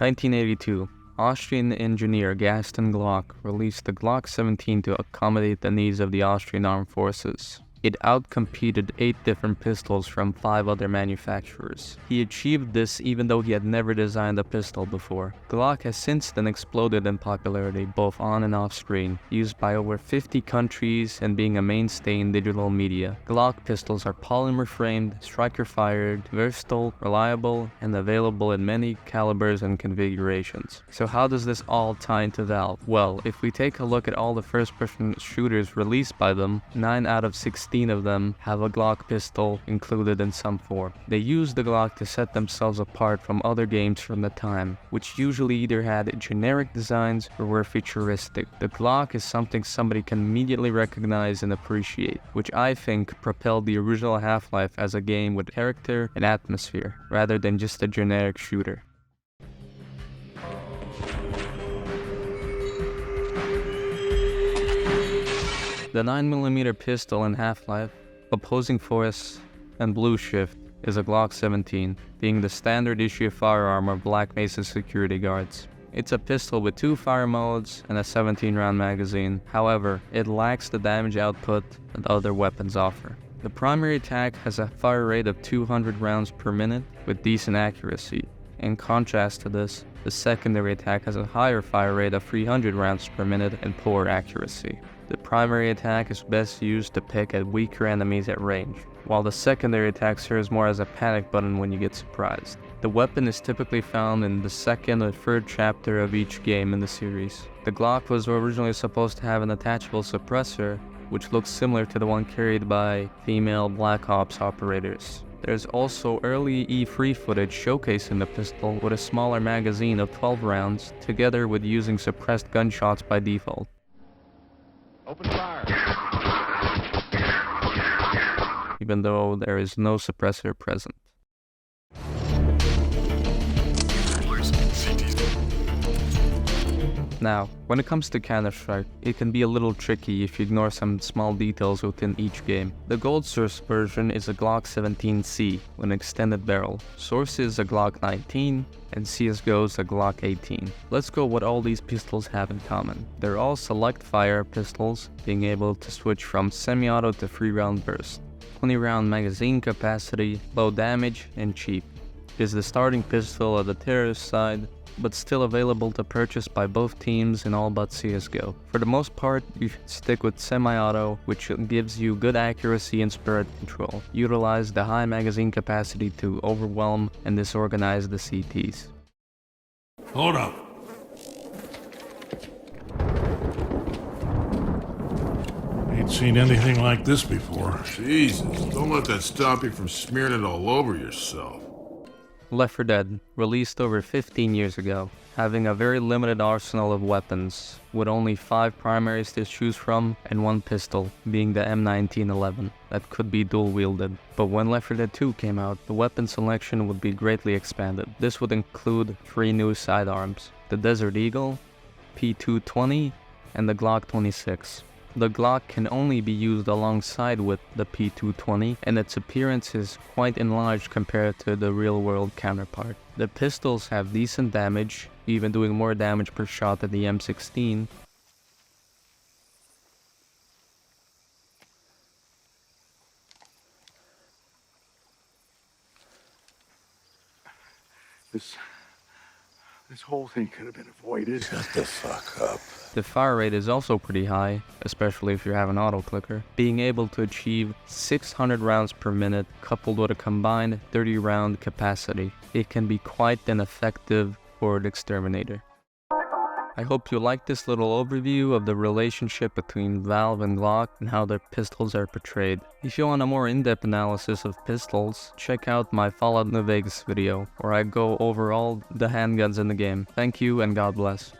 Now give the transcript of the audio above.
1982, Austrian engineer Gaston Glock released the Glock 17 to accommodate the needs of the Austrian armed forces. It outcompeted 8 different pistols from 5 other manufacturers. He achieved this even though he had never designed a pistol before. Glock has since then exploded in popularity both on and off screen, used by over 50 countries and being a mainstay in digital media. Glock pistols are polymer framed, striker fired, versatile, reliable, and available in many calibers and configurations. So how does this all tie into Valve? Well, if we take a look at all the first-person shooters released by them, 9 out of 16 of them have a Glock pistol included in some form. They used the Glock to set themselves apart from other games from the time, which usually either had generic designs or were futuristic. The Glock is something somebody can immediately recognize and appreciate, which I think propelled the original Half-Life as a game with character and atmosphere, rather than just a generic shooter. The 9mm pistol in Half-Life, Opposing Force, and Blue Shift is a Glock 17, being the standard issue firearm of Black Mesa security guards. It's a pistol with 2 fire modes and a 17-round magazine. However, it lacks the damage output that other weapons offer. The primary attack has a fire rate of 200 rounds per minute with decent accuracy. In contrast to this, the secondary attack has a higher fire rate of 300 rounds per minute and poor accuracy. The primary attack is best used to pick at weaker enemies at range, while the secondary attack serves more as a panic button when you get surprised. The weapon is typically found in the 2nd or 3rd chapter of each game in the series. The Glock was originally supposed to have an attachable suppressor, which looks similar to the one carried by female Black Ops operators. There's also early E3 footage showcasing the pistol with a smaller magazine of 12 rounds, together with using suppressed gunshots by default. Open fire. Even though there is no suppressor present. Now, when it comes to Counter-Strike, it can be a little tricky if you ignore some small details within each game. The Gold Source version is a Glock 17C with an extended barrel. Source is a Glock 19, and CSGO is a Glock 18. Let's go what all these pistols have in common. They're all select fire pistols, being able to switch from semi-auto to 3-round burst. 20-round magazine capacity, low damage, and cheap. It is the starting pistol of the terrorist side, but still available to purchase by both teams in all but CSGO. For the most part, you should stick with semi-auto, which gives you good accuracy and spread control. Utilize the high magazine capacity to overwhelm and disorganize the CTs. Hold up. Ain't seen anything like this before. Jesus, don't let that stop you from smearing it all over yourself. Left 4 Dead, released over 15 years ago, having a very limited arsenal of weapons, with only 5 primaries to choose from and 1 pistol, being the M1911, that could be dual-wielded. But when Left 4 Dead 2 came out, the weapon selection would be greatly expanded. This would include 3 new sidearms: the Desert Eagle, P220, and the Glock 26. The Glock can only be used alongside with the P220, and its appearance is quite enlarged compared to the real-world counterpart. The pistols have decent damage, even doing more damage per shot than the M16. This whole thing could have been avoided. Shut the fuck up. The fire rate is also pretty high, especially if you have an auto clicker, being able to achieve 600 rounds per minute coupled with a combined 30 round capacity. It can be quite an effective horde exterminator. I hope you liked this little overview of the relationship between Valve and Glock and how their pistols are portrayed. If you want a more in-depth analysis of pistols, check out my Fallout New Vegas video, where I go over all the handguns in the game. Thank you and God bless.